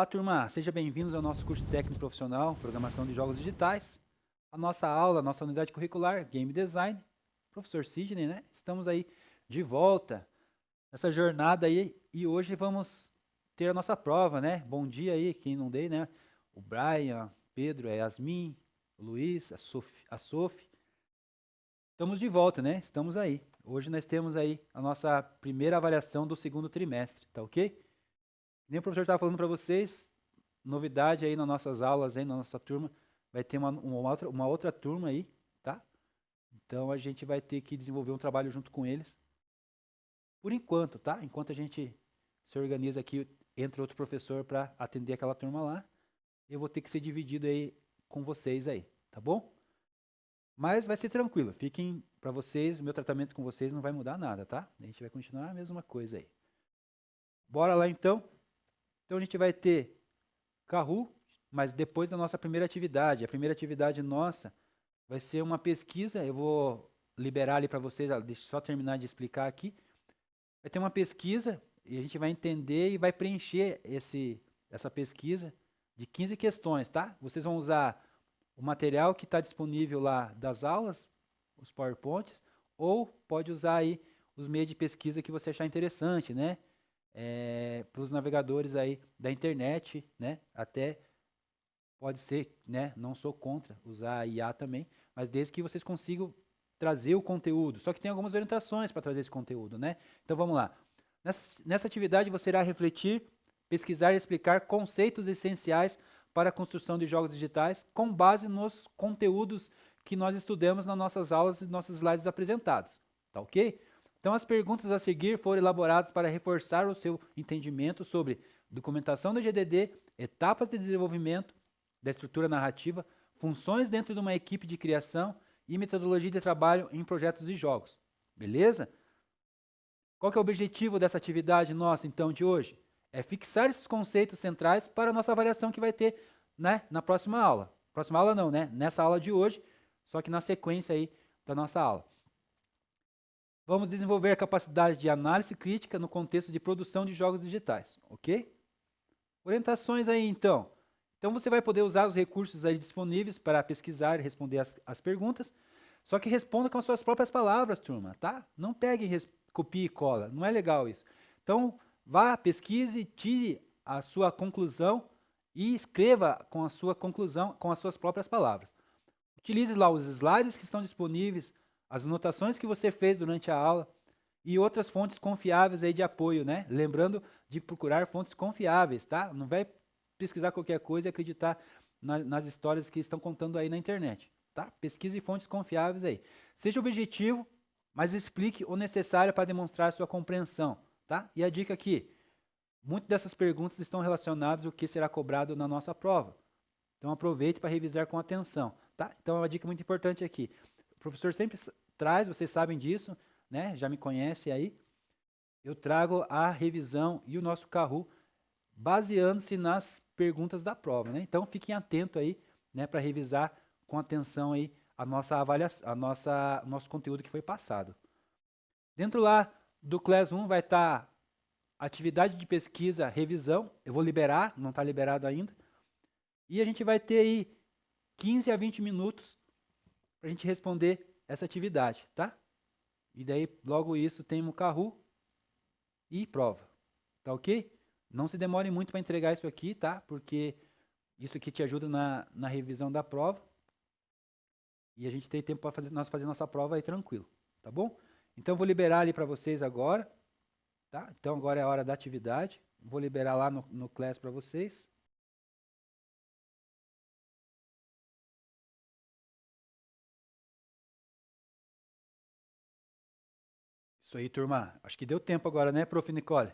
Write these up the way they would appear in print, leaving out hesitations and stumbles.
Olá, turma! Sejam bem-vindos ao nosso curso técnico profissional, Programação de Jogos Digitais. A nossa aula, a nossa unidade curricular, Game Design. Professor Sidney, né? Estamos aí de volta nessa jornada aí e hoje vamos ter a nossa prova, né? Bom dia aí, quem não dei, né? O Brian, Pedro, a Yasmin, o Luiz, a Sophie. Estamos de volta, né? Estamos aí. Hoje nós temos aí a nossa primeira avaliação do segundo trimestre, tá ok? Nem o professor estava falando para vocês, novidade aí nas nossas aulas, aí na nossa turma, vai ter uma outra turma aí, tá? Então a gente vai ter que desenvolver um trabalho junto com eles, por enquanto, tá? Enquanto a gente se organiza aqui, entra outro professor para atender aquela turma lá, eu vou ter que ser dividido aí com vocês aí, tá bom? Mas vai ser tranquilo, fiquem para vocês, o meu tratamento com vocês não vai mudar nada, tá? A gente vai continuar a mesma coisa aí. Bora lá então? Então a gente vai ter Kahoot, mas depois da nossa primeira atividade. A primeira atividade nossa vai ser uma pesquisa, eu vou liberar ali para vocês, deixa eu só terminar de explicar aqui. Vai ter uma pesquisa e a gente vai entender e vai preencher essa pesquisa de 15 questões, tá? Vocês vão usar o material que está disponível lá das aulas, os PowerPoints, ou pode usar aí os meios de pesquisa que você achar interessante, né? Para os navegadores aí da internet, né? Até pode ser, né? Não sou contra usar a IA também, mas desde que vocês consigam trazer o conteúdo. Só que tem algumas orientações para trazer esse conteúdo, né? Então vamos lá. Nessa atividade você irá refletir, pesquisar e explicar conceitos essenciais para a construção de jogos digitais com base nos conteúdos que nós estudamos nas nossas aulas e nossos slides apresentados. Tá ok? Então as perguntas a seguir foram elaboradas para reforçar o seu entendimento sobre documentação do GDD, etapas de desenvolvimento da estrutura narrativa, funções dentro de uma equipe de criação e metodologia de trabalho em projetos de jogos. Beleza? Qual que é o objetivo dessa atividade nossa, então, de hoje? É fixar esses conceitos centrais para a nossa avaliação que vai ter, né, na próxima aula. Próxima aula não, né? Nessa aula de hoje, só que na sequência aí da nossa aula. Vamos desenvolver a capacidade de análise crítica no contexto de produção de jogos digitais, ok? Orientações aí, então. Então você vai poder usar os recursos aí disponíveis para pesquisar e responder as perguntas, só que responda com as suas próprias palavras, turma, tá? Não pegue, copie e cola, não é legal isso. Então, vá, pesquise, tire a sua conclusão e escreva com a sua conclusão com as suas próprias palavras. Utilize lá os slides que estão disponíveis, as anotações que você fez durante a aula e outras fontes confiáveis aí de apoio, né? Lembrando de procurar fontes confiáveis, tá? Não vai pesquisar qualquer coisa e acreditar nas histórias que estão contando aí na internet, tá? Pesquise fontes confiáveis aí. Seja objetivo, mas explique o necessário para demonstrar sua compreensão, tá? E a dica aqui, muitas dessas perguntas estão relacionadas ao que será cobrado na nossa prova. Então aproveite para revisar com atenção, tá? Então é uma dica muito importante aqui. O professor sempre traz, vocês sabem disso, né? Já me conhece aí. Eu trago a revisão e o nosso Kahoot baseando-se nas perguntas da prova, né? Então fiquem atentos aí, né, para revisar com atenção aí a nossa avaliação, nosso conteúdo que foi passado. Dentro lá do Classroom vai estar atividade de pesquisa, revisão. Eu vou liberar, não está liberado ainda. E a gente vai ter aí 15 a 20 minutos para a gente responder essa atividade, tá? E daí, logo isso, tem o Kahoot e prova, tá ok? Não se demore muito para entregar isso aqui, tá? Porque isso aqui te ajuda na revisão da prova. E a gente tem tempo para fazer nossa prova aí tranquilo, tá bom? Então, eu vou liberar ali para vocês agora, tá? Então, agora é a hora da atividade. Vou liberar lá no Class para vocês. Isso aí, turma. Acho que deu tempo agora, né, prof. Nicole?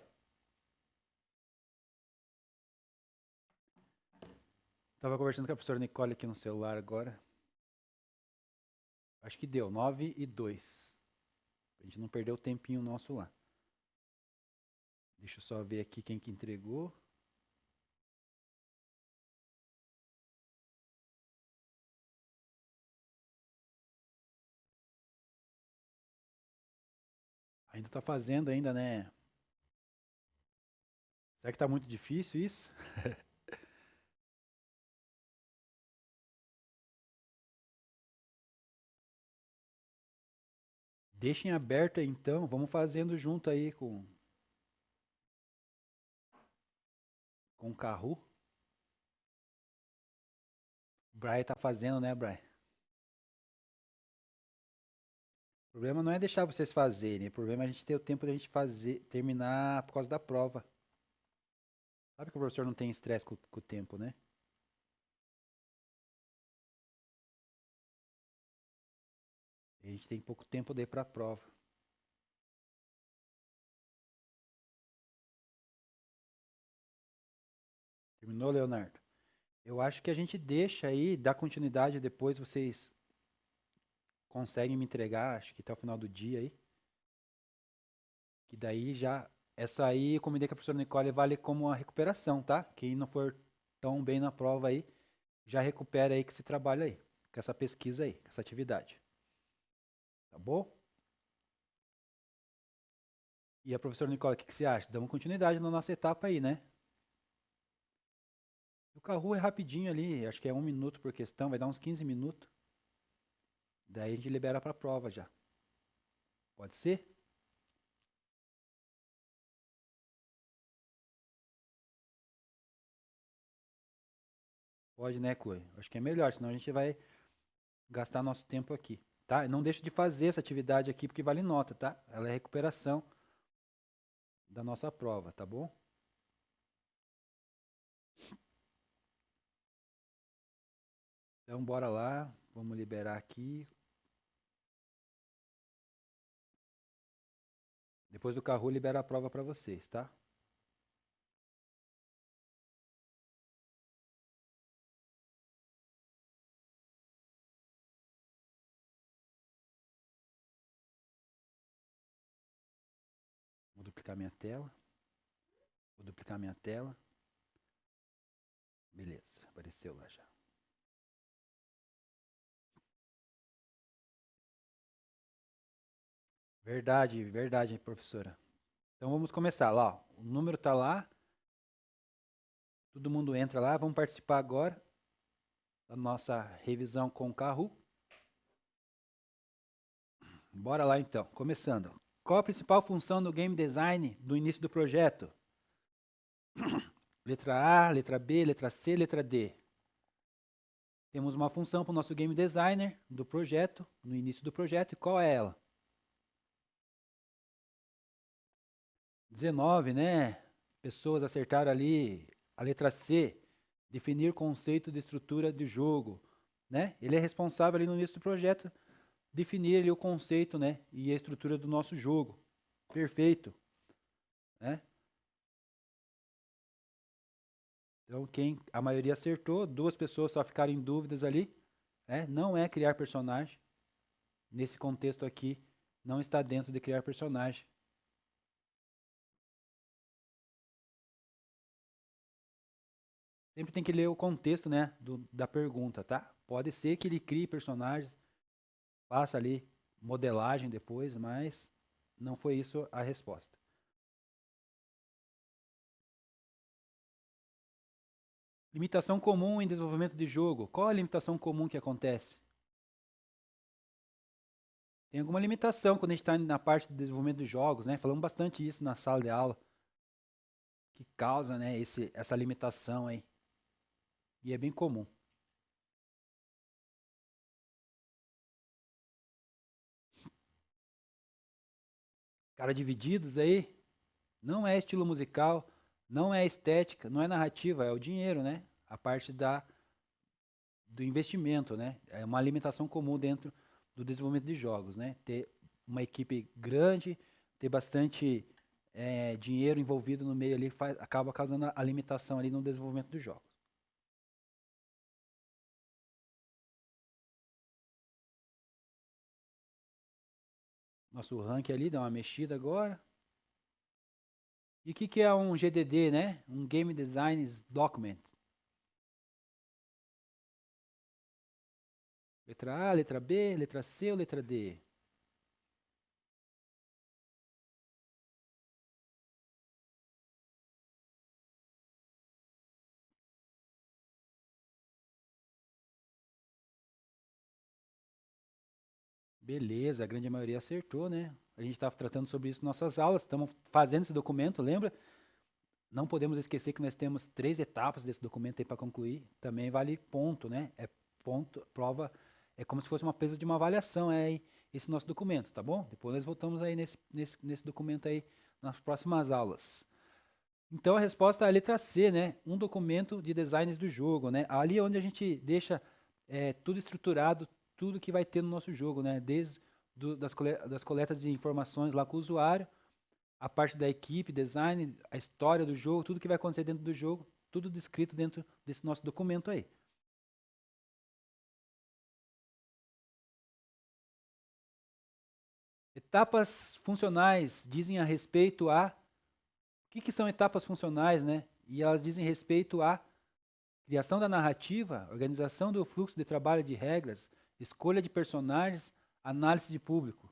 Estava conversando com a professora Nicole aqui no celular agora. Acho que deu, 9:02. A gente não perdeu o tempinho nosso lá. Deixa eu só ver aqui quem que entregou. Ainda está fazendo ainda, né? Será que está muito difícil isso? Deixem aberto aí então, vamos fazendo junto aí com o Kahoot. O Brian tá fazendo, né, Brian? O problema não é deixar vocês fazerem, o problema é a gente ter o tempo de a gente fazer, terminar por causa da prova. Sabe que o professor não tem estresse com o tempo, né? A gente tem pouco tempo daí pra prova. Terminou, Leonardo? Eu acho que a gente deixa aí, dá continuidade depois, vocês conseguem me entregar, acho que até o final do dia aí. Que daí já. Essa aí, eu combinei com a professora Nicole, vale como uma recuperação, tá? Quem não for tão bem na prova aí, já recupera aí com esse trabalho aí, com essa pesquisa aí, com essa atividade. Tá bom? E a professora Nicole, o que você acha? Damos continuidade na nossa etapa aí, né? O Kahoot é rapidinho ali, acho que é 1 minuto por questão, vai dar uns 15 minutos. Daí a gente libera para a prova já. Pode ser? Pode, né, Chloe? Acho que é melhor, senão a gente vai gastar nosso tempo aqui, tá? E não deixe de fazer essa atividade aqui porque vale nota, tá? Ela é recuperação da nossa prova, tá bom? Então bora lá, vamos liberar aqui. Depois do Kahoot libera a prova para vocês, tá? Vou duplicar minha tela. Vou duplicar minha tela. Beleza, apareceu lá já. Verdade, verdade, professora. Então vamos começar lá, ó. O número tá lá. Todo mundo entra lá, vamos participar agora da nossa revisão com o Kahoot. Bora lá então, começando. Qual a principal função do game design do início do projeto? Letra A, letra B, letra C, letra D. Temos uma função para o nosso game designer do projeto, no início do projeto, e qual é ela? 19, né? Pessoas acertaram ali a letra C, definir conceito de estrutura de jogo, né? Ele é responsável ali no início do projeto definir ali o conceito, né, e a estrutura do nosso jogo. Perfeito, né? Então, a maioria acertou, 2 pessoas só ficaram em dúvidas ali, né? Não é criar personagem. Nesse contexto aqui, não está dentro de criar personagem. Sempre tem que ler o contexto, né, da pergunta, tá? Pode ser que ele crie personagens, faça ali modelagem depois, mas não foi isso a resposta. Limitação comum em desenvolvimento de jogo. Qual a limitação comum que acontece? Tem alguma limitação quando a gente está na parte de desenvolvimento de jogos, né? Falamos bastante isso na sala de aula, que causa, né, essa limitação aí. E é bem comum. Cara divididos aí, não é estilo musical, não é estética, não é narrativa, é o dinheiro, né? A parte do investimento, né? É uma limitação comum dentro do desenvolvimento de jogos, né? Ter uma equipe grande, ter bastante dinheiro envolvido no meio ali, acaba causando a limitação ali no desenvolvimento dos jogos. Nosso ranking ali dá uma mexida agora. E o que é um GDD, né? Um Game Design Document. Letra A, letra B, letra C ou letra D? Beleza, a grande maioria acertou, né? A gente estava tratando sobre isso em nossas aulas, estamos fazendo esse documento, lembra? Não podemos esquecer que nós temos 3 etapas desse documento aí para concluir. Também vale ponto, né? É ponto, prova, é como se fosse uma peso de uma avaliação, esse nosso documento, tá bom? Depois nós voltamos aí nesse documento aí nas próximas aulas. Então a resposta é a letra C, né? Um documento de designs do jogo, né? Ali é onde a gente deixa tudo estruturado, tudo que vai ter no nosso jogo, né? Desde das coletas de informações lá com o usuário, a parte da equipe, design, a história do jogo, tudo que vai acontecer dentro do jogo, tudo descrito dentro desse nosso documento aí. Etapas funcionais dizem a respeito a... O que são etapas funcionais, né? E elas dizem respeito a criação da narrativa, organização do fluxo de trabalho de regras, escolha de personagens, análise de público.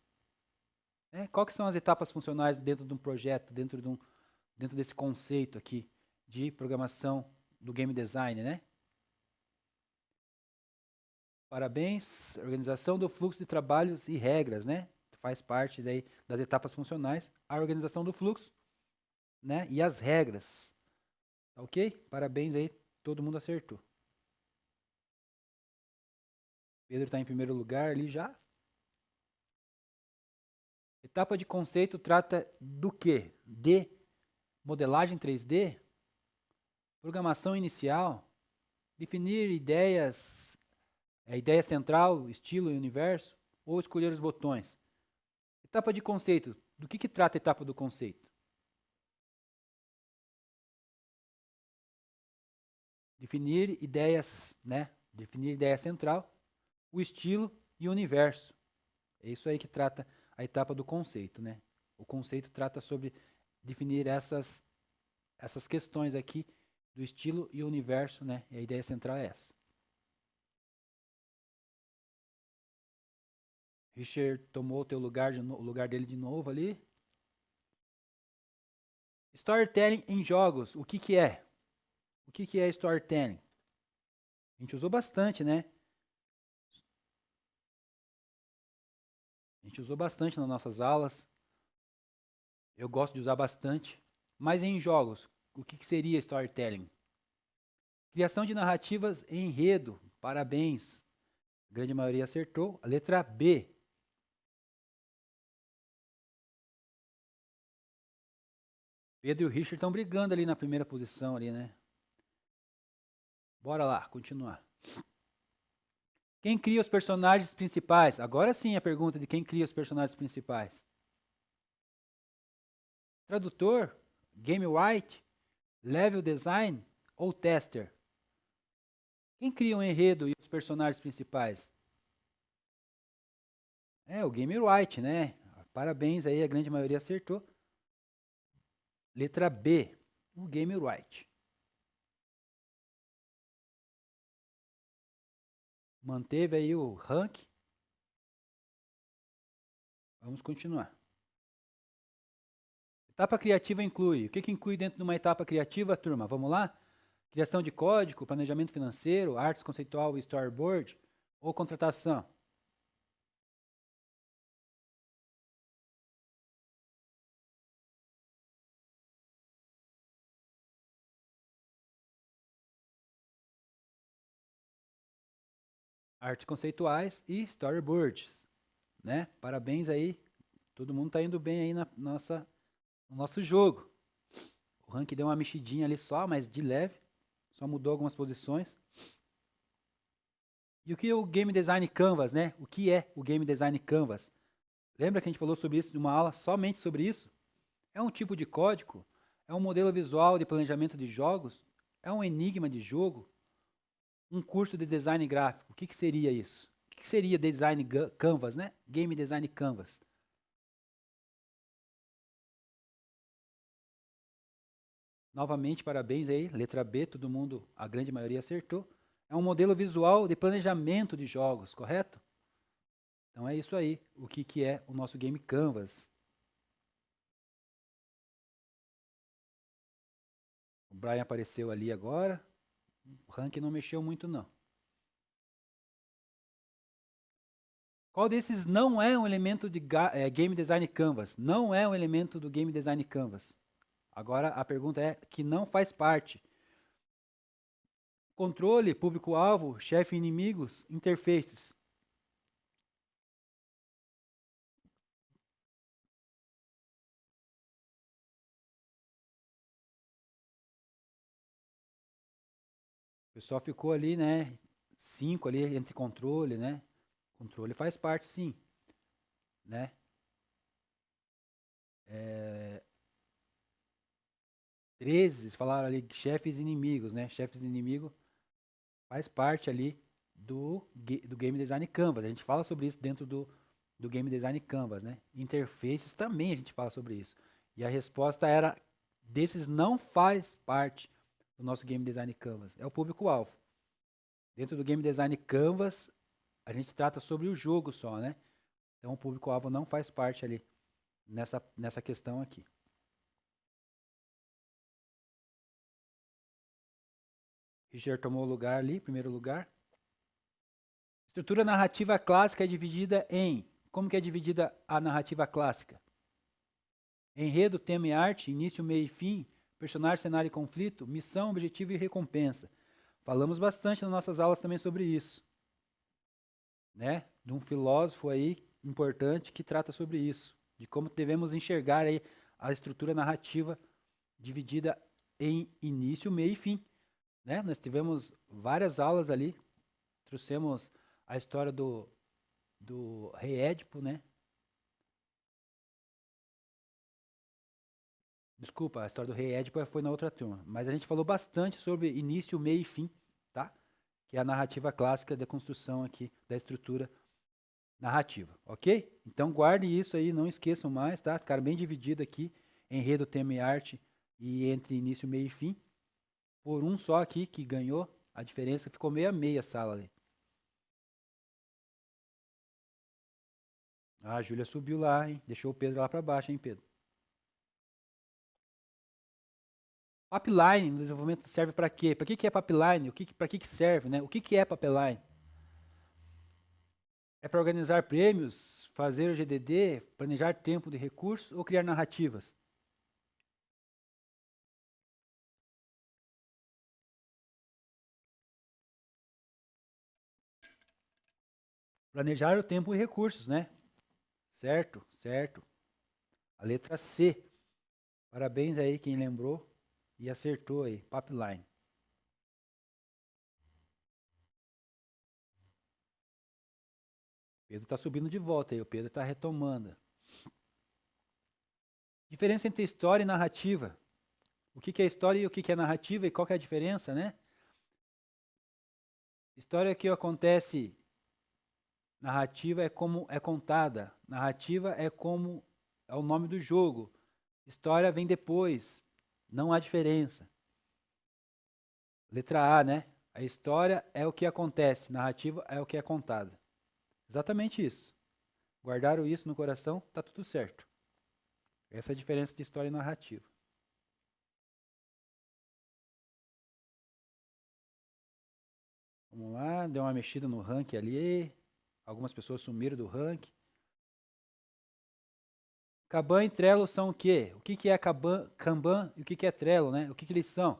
Qual que são as etapas funcionais dentro de um projeto, dentro desse conceito aqui de programação do game design, né? Parabéns, organização do fluxo de trabalhos e regras, né? Faz parte daí das etapas funcionais, a organização do fluxo, né? E as regras. Tá ok? Parabéns aí, todo mundo acertou. Pedro está em primeiro lugar ali já. Etapa de conceito trata do quê? De modelagem 3D, programação inicial, definir ideias, ideia central, estilo e universo, ou escolher os botões. Etapa de conceito, do que trata a etapa do conceito? Definir ideias, né? Definir ideia central, o estilo e o universo. É isso aí que trata a etapa do conceito, né? O conceito trata sobre definir essas questões aqui do estilo e o universo, né? E a ideia central é essa. Richard tomou o teu lugar, o lugar dele de novo ali. Storytelling em jogos, o que que é? O que que é storytelling? A gente usou bastante, né? A gente usou bastante nas nossas aulas. Eu gosto de usar bastante. Mas em jogos, o que que seria storytelling? Criação de narrativas em enredo. Parabéns. A grande maioria acertou. A letra B. Pedro e o Richard estão brigando ali na primeira posição ali, né? Bora lá, continuar. Quem cria os personagens principais? Agora sim a pergunta de quem cria os personagens principais. Tradutor, game writer, level design ou tester? Quem cria o enredo e os personagens principais? É o game writer, né? Parabéns aí, a grande maioria acertou. Letra B, o game writer. Manteve aí o rank. Vamos continuar. Etapa criativa inclui. O que inclui dentro de uma etapa criativa, turma? Vamos lá? Criação de código, planejamento financeiro, artes conceitual e storyboard ou contratação? Artes conceituais e storyboards, né? Parabéns aí, todo mundo tá indo bem aí no nosso jogo. O rank deu uma mexidinha ali só, mas de leve, só mudou algumas posições. E o que é o Game Design Canvas, né? O que é o Game Design Canvas? Lembra que a gente falou sobre isso em uma aula somente sobre isso? É um tipo de código? É um modelo visual de planejamento de jogos? É um enigma de jogo? Um curso de design gráfico? O que seria isso? O que seria Design Canvas, né? Game Design Canvas. Novamente, parabéns aí, letra B, todo mundo, a grande maioria acertou. É um modelo visual de planejamento de jogos, correto? Então é isso aí, o que, que é o nosso Game Canvas. O Brian apareceu ali agora, o ranking não mexeu muito não. Qual desses não é um elemento de Game Design Canvas? Não é um elemento do Game Design Canvas. Agora a pergunta é que não faz parte. Controle, público-alvo, chefe e inimigos, interfaces. O pessoal ficou ali, né? 5 ali entre controle, né? Controle faz parte, sim, né? 13 falaram ali chefes e inimigos, né? Chefes e inimigos faz parte ali do Game Design Canvas. A gente fala sobre isso dentro do Game Design Canvas, né? Interfaces também a gente fala sobre isso. E a resposta era, desses não faz parte do nosso Game Design Canvas. É o público-alvo. Dentro do Game Design Canvas, a gente trata sobre o jogo só, né? Então o público-alvo não faz parte ali nessa questão aqui. Richard tomou o lugar ali, primeiro lugar. Estrutura narrativa clássica é dividida em... Como que é dividida a narrativa clássica? Enredo, tema e arte, início, meio e fim, personagem, cenário e conflito, missão, objetivo e recompensa. Falamos bastante nas nossas aulas também sobre isso, né? De um filósofo aí importante que trata sobre isso, de como devemos enxergar aí a estrutura narrativa dividida em início, meio e fim, né? Nós tivemos várias aulas ali, trouxemos a história do rei Édipo, né? Desculpa, a história do rei Édipo foi na outra turma, mas a gente falou bastante sobre início, meio e fim, tá? Que é a narrativa clássica da construção aqui da estrutura narrativa, ok? Então guarde isso aí, não esqueçam mais, tá? Ficaram bem dividido aqui, enredo, tema e arte, e entre início, meio e fim. Por um só aqui que ganhou, a diferença ficou meio a meia a sala ali. Ah, a Júlia subiu lá, hein? Deixou o Pedro lá para baixo, hein, Pedro? Pipeline no desenvolvimento serve para quê? Para que é pipeline? Para que serve, né? O que é pipeline? É para organizar prêmios, fazer o GDD, planejar tempo de recursos ou criar narrativas? Planejar o tempo e recursos, né? Certo, certo. A letra C. Parabéns aí quem lembrou e acertou aí. Pipeline. Pedro está subindo de volta aí. O Pedro está retomando. Diferença entre história e narrativa. O que é história e o que é narrativa e qual que é a diferença, né? História é que acontece, narrativa é como é contada, narrativa é como é o nome do jogo, história vem depois, não há diferença. Letra A, né? A história é o que acontece, narrativa é o que é contado. Exatamente isso. Guardaram isso no coração, tá tudo certo. Essa é a diferença de história e narrativa. Vamos lá, deu uma mexida no ranking ali. Algumas pessoas sumiram do ranking. Kanban e Trello são o quê? O que é Kanban e o que é Trello, né? O que eles são?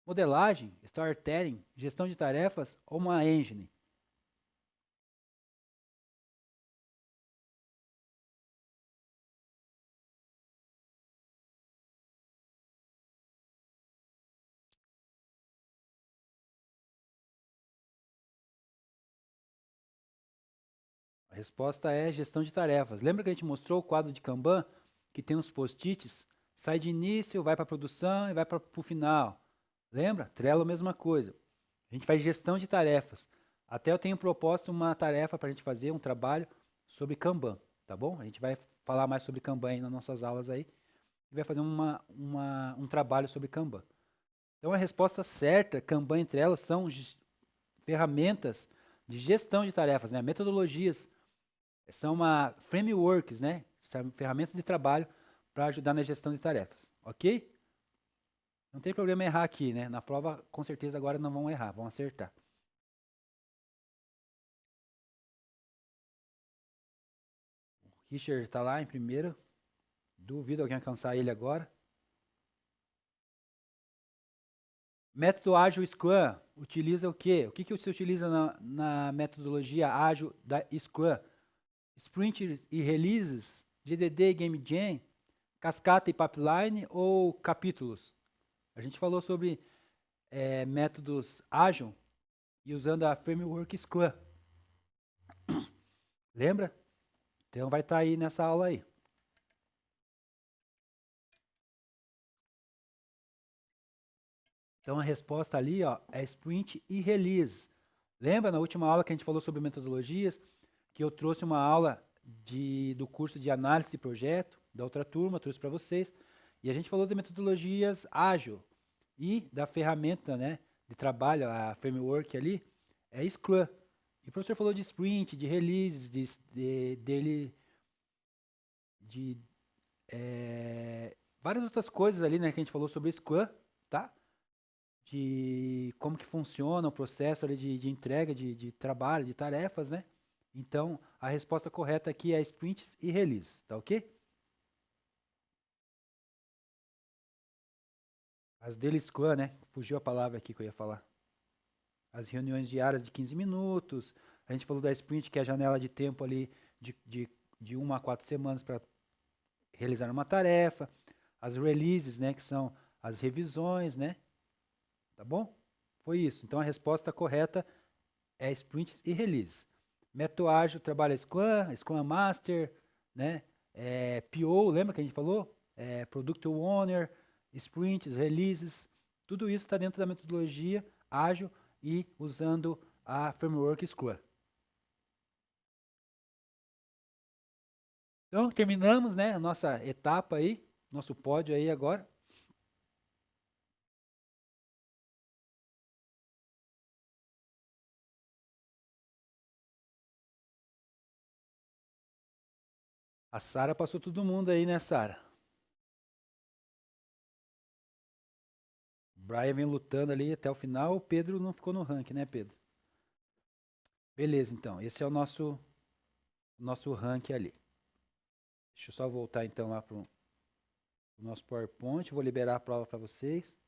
Modelagem, storytelling, gestão de tarefas ou uma engine? A resposta é gestão de tarefas. Lembra que a gente mostrou o quadro de Kanban, que tem uns post-its? Sai de início, vai para a produção e vai para o final. Lembra? Trello, mesma coisa. A gente faz gestão de tarefas. Até eu tenho proposto uma tarefa para a gente fazer, um trabalho sobre Kanban, tá bom? A gente vai falar mais sobre Kanban aí nas nossas aulas aí. E vai fazer um trabalho sobre Kanban. Então a resposta certa, Kanban e Trello são ferramentas de gestão de tarefas, né? Metodologias, são frameworks, né? São ferramentas de trabalho para ajudar na gestão de tarefas, ok? Não tem problema errar aqui, né? Na prova, com certeza agora não vão errar, vão acertar. Richard está lá em primeiro. Duvido alguém alcançar ele agora. Método ágil Scrum utiliza o quê? O que você utiliza na metodologia ágil da Scrum? Sprint e releases, GDD e Game Jam, cascata e pipeline ou capítulos? A gente falou sobre métodos ágil e usando a framework Scrum. Lembra? Então vai estar aí nessa aula aí. Então a resposta ali, ó, é sprint e release. Lembra na última aula que a gente falou sobre metodologias, que eu trouxe uma aula do curso de análise de projeto, da outra turma, trouxe para vocês, e a gente falou de metodologias ágil e da ferramenta, né, de trabalho, a framework ali, é Scrum. E o professor falou de sprint, de releases, várias outras coisas ali, né, que a gente falou sobre Scrum, tá? De como que funciona o processo ali de entrega de trabalho, de tarefas, né? Então, a resposta correta aqui é sprints e release, tá ok? As daily scrum, né? Fugiu a palavra aqui que eu ia falar. As reuniões diárias de 15 minutos. A gente falou da sprint, que é a janela de tempo ali de 1 a 4 semanas para realizar uma tarefa. As releases, né? Que são as revisões, né? Tá bom? Foi isso. Então, a resposta correta é sprints e releases. Método ágil trabalha Scrum, Scrum Master, né? PO, lembra que a gente falou? Product Owner, sprints, releases, tudo isso está dentro da metodologia ágil e usando a framework Scrum. Então, terminamos, né, a nossa etapa aí, nosso pódio aí agora. A Sara passou todo mundo aí, né, Sara? O Brian vem lutando ali até o final, o Pedro não ficou no ranking, né, Pedro? Beleza, então, esse é o nosso ranking ali. Deixa eu só voltar então lá para o nosso PowerPoint, vou liberar a prova para vocês.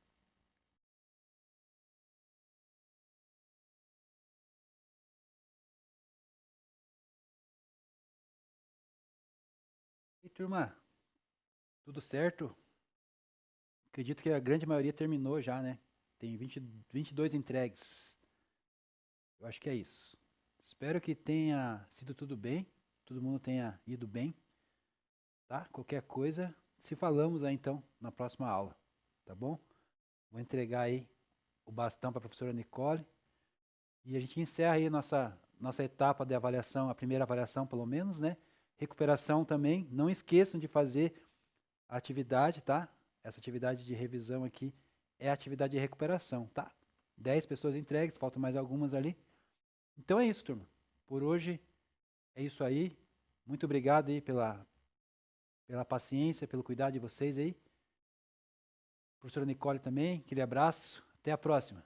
E turma, tudo certo? Acredito que a grande maioria terminou já, né? Tem 22 entregues. Eu acho que é isso. Espero que tenha sido tudo bem, todo mundo tenha ido bem, tá? Qualquer coisa, se falamos aí então na próxima aula, tá bom? Vou entregar aí o bastão para a professora Nicole e a gente encerra aí nossa etapa de avaliação, a primeira avaliação pelo menos, né? Recuperação também, não esqueçam de fazer a atividade, tá? Essa atividade de revisão aqui é a atividade de recuperação, tá? 10 pessoas entregues, faltam mais algumas ali. Então é isso, turma. Por hoje é isso aí. Muito obrigado aí pela paciência, pelo cuidado de vocês aí. Professora Nicole também, aquele abraço. Até a próxima.